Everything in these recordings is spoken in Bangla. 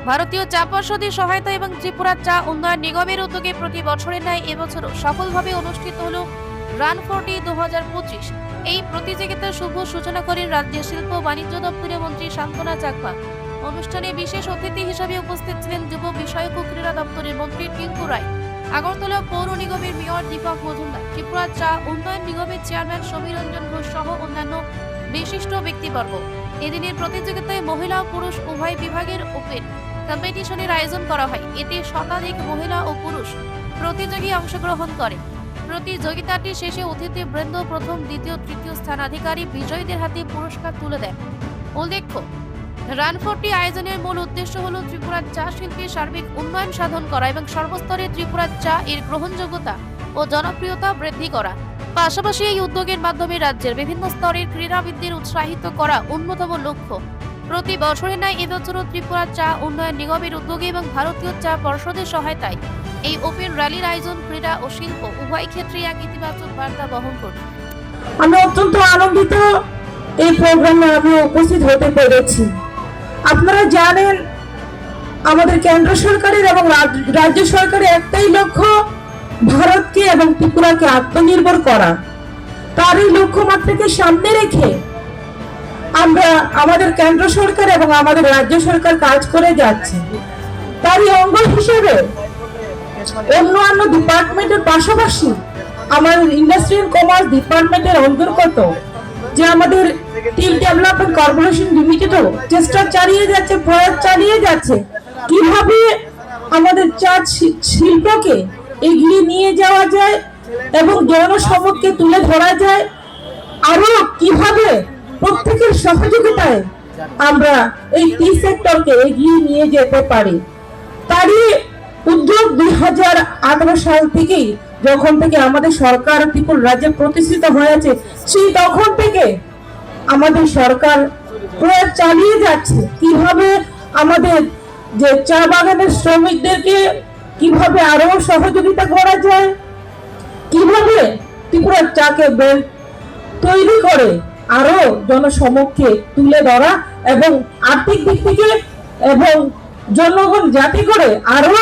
ভারতীয় চা পর্ষদের সহায়তা এবং ত্রিপুরা চা উন্নয়ন নিগমের উদ্যোগে প্রতি বছরের ন্যায় এবছরও সফলভাবে অনুষ্ঠিত হল রান ফর টি 2025। এই প্রতিযোগিতার শুভ সূচনা করেন রাজ্যের শিল্প বাণিজ্য দপ্তরের মন্ত্রী শান্তনা চাকমা। অনুষ্ঠানে বিশেষ অতিথি হিসেবে উপস্থিত ছিলেন যুব বিষয়ক ও ক্রীড়া দপ্তরের মন্ত্রী টিঙ্কু রায়, আগরতলা পৌর নিগমের মেয়র দীপক মজুমদার, ত্রিপুরা চা উন্নয়ন নিগমের চেয়ারম্যান সমীর রঞ্জন ঘোষ সহ অন্যান্য বিশিষ্ট ব্যক্তিবর্গ। এদিনের প্রতিযোগিতায় মহিলা ও পুরুষ উভয় বিভাগের ওপেন কম্পিটিশনের আয়োজন করা হয়। এতে শতাধিক মহিলা ও পুরুষ প্রতিযোগী অংশগ্রহণ করে। প্রতিযোগিতাটি শেষে অতিথিবৃন্দ প্রথম, দ্বিতীয়, তৃতীয় স্থানাধিকারী বিজয়ীদের হাতে পুরস্কার তুলে দেন। উল্লেখ্য, রান ফর টি আয়োজনের মূল উদ্দেশ্য হল ত্রিপুরার চা শিল্পের সার্বিক উন্নয়ন সাধন করা এবং সর্বস্তরে ত্রিপুরার চা এর গ্রহণযোগ্যতা ও জনপ্রিয়তা বৃদ্ধি করা। পাশাপাশি এই উদ্যোগের মাধ্যমে রাজ্যের বিভিন্ন স্তরের ক্রীড়াবিদদের উৎসাহিত করা অন্যতম লক্ষ্য। প্রতি বছরের ন্যায় এবছরও ত্রিপুরা চা উন্নয়ন নিগমের উদ্যোগে এবং ভারতীয় চা পর্ষদের সহায়তায় এই ওপেন র্যালির আয়োজন ক্রীড়া ও শিল্প উভয় ক্ষেত্রে এক ইতিবাচক বার্তা বহন করবে। আমরা অত্যন্ত আনন্দিত এই প্রোগ্রামে আমি উপস্থিত হতে পেরেছি। আপনারা জানেন, আমাদের কেন্দ্র সরকারের এবং রাজ্য সরকারের একটাই লক্ষ্য, ভারতকে এবং ত্রিপুরাকে আত্মনির্ভর করা। তার এই লক্ষ্যমাত্রাকে সামনে রেখে আমরা আমাদের কেন্দ্র সরকার এবং আমাদের রাজ্য সরকার কাজ করে যাচ্ছে। তারই অঙ্গ হিসেবে অন্যান্য ডিপার্টমেন্টের পাশাপাশি আমাদের ইন্ডাস্ট্রি এন্ড কমার্স ডিপার্টমেন্টের অন্তর্গত যে আমাদের স্টিল ডেভেলপমেন্ট কর্পোরেশন লিমিটেডও চেষ্টা চালিয়ে যাচ্ছে, প্রয়াস চালিয়ে যাচ্ছে কিভাবে আমাদের চা শিল্পকে এগিয়ে নিয়ে যাওয়া যায় এবং জনসমক্ষে তুলে ধরা যায়, আরো কিভাবে প্রত্যেকের সহযোগিতায় আমরা এই টি সেক্টরকে এগিয়ে নিয়ে যেতে পারি। তারই উদ্যোগ 2018 সাল থেকেই, যখন থেকে আমাদের সরকার ত্রিপুরা রাজ্যে প্রতিষ্ঠিত হয়েছে, সেই তখন থেকে আমাদের সরকার প্রয়াস চালিয়ে যাচ্ছে কিভাবে আমাদের যে চা বাগানের শ্রমিকদেরকে কিভাবে আরো সহযোগিতা করা যায়, কিভাবে ত্রিপুরার চাকে ব্র্যান্ড তৈরি করে আরো জনসমক্ষে তুলে ধরা এবং আর্থিক দিক থেকে এবং জনগণ যাতে করে আরো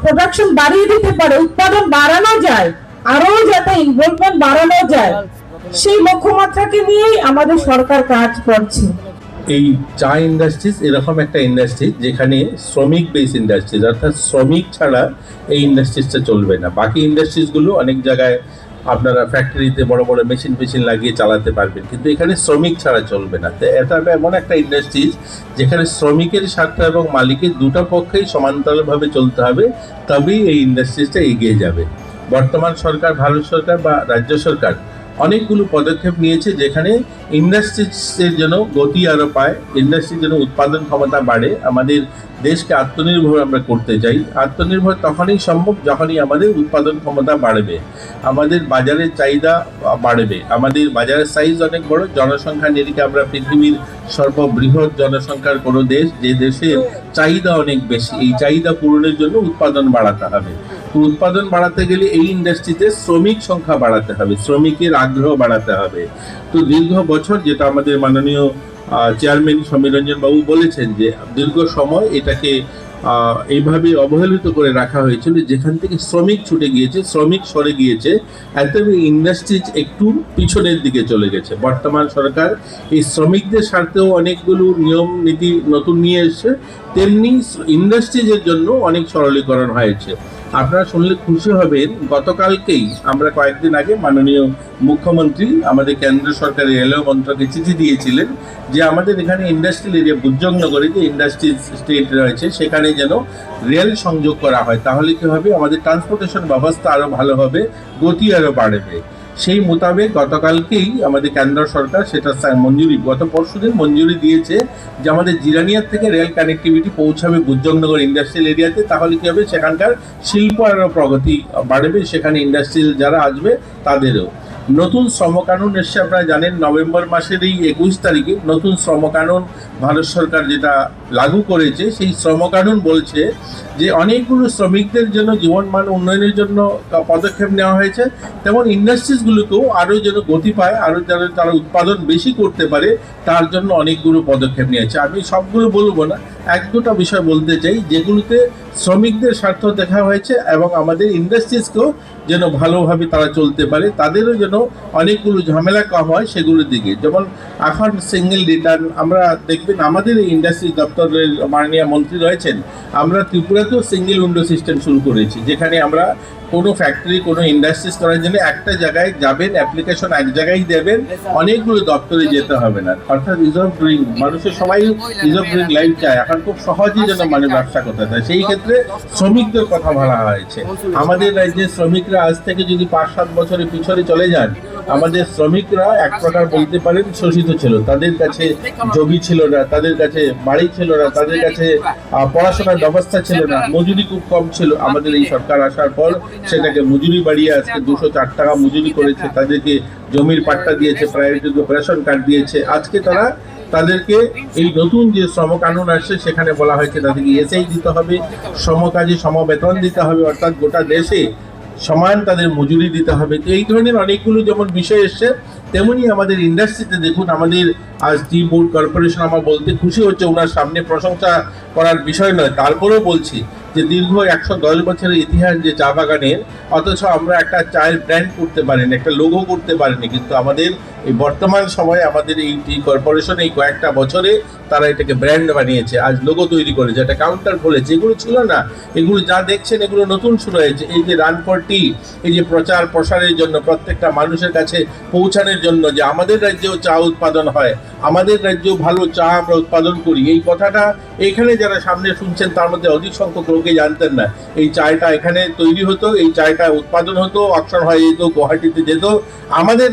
প্রোডাকশন বাড়িয়ে দিতে পারে, উৎপাদন বাড়ানো যায়, আরো যাতে ইনভলভমেন্ট বাড়ানো যায়, সেই লক্ষ্যমাত্রাকে নিয়েই আমাদের সরকার কাজ করছে। এই চা ইন্ডাস্ট্রিজ এরকম একটা ইন্ডাস্ট্রি যেখানে শ্রমিক বেস ইন্ডাস্ট্রিজ, অর্থাৎ শ্রমিক ছাড়া এই ইন্ডাস্ট্রিজটা চলবে না। বাকি ইন্ডাস্ট্রিজগুলো অনেক জায়গায় আপনারা ফ্যাক্টরিতে বড় বড় মেশিন লাগিয়ে চালাতে পারবেন, কিন্তু এখানে শ্রমিক ছাড়া চলবে না। তো এটা এমন একটা ইন্ডাস্ট্রিজ যেখানে শ্রমিকের স্বার্থ এবং মালিকের দুটো পক্ষেই সমান্তরালভাবে চলতে হবে, তবেই এই ইন্ডাস্ট্রিজটা এগিয়ে যাবে। বর্তমান সরকার, ভারত সরকার বা রাজ্য সরকার অনেকগুলো পদক্ষেপ নিয়েছে যেখানে ইন্ডাস্ট্রিজের জন্য গতি আরও পায়, ইন্ডাস্ট্রির জন্য উৎপাদন ক্ষমতা বাড়ে। আমাদের দেশকে আত্মনির্ভর আমরা করতে চাই। আত্মনির্ভর তখনই সম্ভব যখনই আমাদের উৎপাদন ক্ষমতা বাড়বে, আমাদের বাজারের চাহিদা বাড়বে। আমাদের বাজারের সাইজ অনেক বড়, জনসংখ্যা নিরিখে আমরা পৃথিবীর সর্ববৃহৎ জনসংখ্যার কোনো দেশ, যে দেশের চাহিদা অনেক বেশি। এই চাহিদা পূরণের জন্য উৎপাদন বাড়াতে হবে। উৎপাদন বাড়াতে গেলে এই ইন্ডাস্ট্রিতে শ্রমিক সংখ্যা বাড়াতে হবে, শ্রমিকের আগ্রহ বাড়াতে হবে। তো দীর্ঘ বছর, যেটা আমাদের মাননীয় চেয়ারম্যান সমীর রঞ্জন বাবু বলেছেন, যে দীর্ঘ সময় এটাকে এইভাবে অবহেলিত করে রাখা হয়েছিল, যেখান থেকে শ্রমিক ছুটে গিয়েছে, শ্রমিক সরে গিয়েছে, এতে ইন্ডাস্ট্রিজ একটু পিছনের দিকে চলে গেছে। বর্তমান সরকার এই শ্রমিকদের স্বার্থেও অনেকগুলো নিয়ম নীতি নতুন নিয়ে এসেছে, তেমনি ইন্ডাস্ট্রিজের জন্য অনেক সরলীকরণ হয়েছে। আপনারা শুনলে খুশি হবেন, গতকালকেই আমরা কয়েকদিন আগে মাননীয় মুখ্যমন্ত্রী আমাদের কেন্দ্র সরকারের রেলওয়ে মন্ত্রকে চিঠি দিয়েছিলেন যে আমাদের এখানে ইন্ডাস্ট্রিয়াল এরিয়া বুজজংনগরে যে ইন্ডাস্ট্রি স্টেট রয়েছে সেখানে যেন রেল সংযোগ করা হয়। তাহলে কি হবে, আমাদের ট্রান্সপোর্টেশন ব্যবস্থা আরও ভালো হবে, গতি আরও বাড়বে। সেই মোতাবেক গতকালকেই আমাদের কেন্দ্র সরকার সেটা গত পরশুদিন মঞ্জুরি দিয়েছে যে আমাদের জিরানিয়ার থেকে রেল কানেক্টিভিটি পৌঁছাবে বুজজংনগর ইন্ডাস্ট্রিয়াল এরিয়াতে। তাহলে কি হবে, সেখানকার শিল্প আরও প্রগতি বাড়বে, সেখানে ইন্ডাস্ট্রিয়াল যারা আসবে তাদেরও। নতুন শ্রমকানুন এসছে, আপনারা জানেন নভেম্বর মাসের এই 21 তারিখে নতুন শ্রমকানুন ভারত সরকার যেটা লাগু করেছে, সেই শ্রম কানুন বলছে যে অনেকগুলো শ্রমিকদের জন্য জীবনমান উন্নয়নের জন্য পদক্ষেপ নেওয়া হয়েছে, তেমন ইন্ডাস্ট্রিজগুলোকেও আরও যেন গতি পায়, আরও যেন তারা উৎপাদন বেশি করতে পারে, তার জন্য অনেকগুলো পদক্ষেপ নিয়েছে। আমি সবগুলো বলবো না, এক দুটো বিষয় বলতে চাই যেগুলোতে শ্রমিকদের স্বার্থ দেখা হয়েছে এবং আমাদের ইন্ডাস্ট্রিজকেও যেন ভালোভাবে তারা চলতে পারে, তাদেরও যেন অনেকগুলো ঝামেলা কম হয় সেগুলোর দিকে। যেমন এখন সিঙ্গেল রিটার্ন, আমরা দেখবেন আমাদের এই ইন্ডাস্ট্রি দপ্তরের মাননীয় মন্ত্রী রয়েছেন, আমরা ত্রিপুরাতেও সিঙ্গেল উইন্ডো সিস্টেম শুরু করেছি, যেখানে আমরা কোনো ফ্যাক্টরি কোনো ইন্ডাস্ট্রিজ করার জন্য একটা জায়গায় যাবেন, অ্যাপ্লিকেশন এক জায়গায় দেবেন, অনেকগুলো দপ্তরে যেতে হবে না। অর্থাৎ ইজ অফ ডুইং, মানুষের সবাই ইজ অফ ডুইং লাইফ চায়, এখন খুব সহজেই যেন মানে ব্যবসা করতে চায়। সেই ক্ষেত্রে শ্রমিকদের কথা বলা হয়েছে। আমাদের রাজ্যের শ্রমিকরা আজ থেকে যদি 5-7 বছরের পিছনে চলে যান, আমাদের শ্রমিকরা এক প্রকার বলতে পারেন শোষিত ছিল। তাদের কাছে জমি ছিল না, তাদের কাছে বাড়ি ছিল না, তাদের কাছে পড়াশোনার ব্যবস্থা ছিল না, মজুরি খুব কম ছিল। আমাদের এই সরকার আসার পর সেটাকে মজুরি বাড়িয়ে আজকে 204 টাকা মজুরি করেছে, তাদেরকে জমির পাট্টা দিয়েছে, প্রায়োরিটি রেশন কার্ড দিয়েছে। আজকে তাদেরকে এই নতুন যে শ্রম কানুন আসছে সেখানে বলা হয়েছে তাদেরকে এসআই দিতে হবে, সমকাজে সমবেতন দিতে হবে, অর্থাৎ গোটা দেশে সমান তাদের মজুরি দিতে হবে। তো এই ধরনের অনেকগুলো যেমন বিষয় এসছে, তেমনি আমাদের ইন্ডাস্ট্রিতে দেখুন, আমাদের আজ টি বোর্ড কর্পোরেশন, আমার বলতে খুশি হচ্ছে, ওনার সামনে প্রশংসা করার বিষয় নয়, তারপরেও বলছি যে দীর্ঘ 110 বছরের ইতিহাস যে চা বাগানের, অথচ আমরা একটা চায়ের ব্র্যান্ড করতে পারিনি, একটা লোগো করতে পারিনি। কিন্তু আমাদের এই বর্তমান সময়ে আমাদের এই টি কর্পোরেশন এই কয়েকটা বছরে তারা এটাকে ব্র্যান্ড বানিয়েছে, আজ লোগো তৈরি করেছে, একটা কাউন্টার খুলেছে। এগুলো ছিল না, এগুলো যা দেখছেন এগুলো নতুন শুরু হয়েছে। এই যে রান ফর টি, এই যে প্রচার প্রসারের জন্য, প্রত্যেকটা মানুষের কাছে পৌঁছানোর জন্য যে আমাদের রাজ্যেও চা উৎপাদন হয়, আমাদের রাজ্যেও ভালো চা আমরা উৎপাদন করি, এই কথাটা এখানে যারা সামনে শুনছেন তার মধ্যে অধিক সংখ্যক লোকে জানতেন না। এই চায়টা এখানে তৈরি হতো, এই চায়টা উৎপাদন হতো, অকশন হয়ে যেত, গুয়াহাটিতে যেত। আমাদের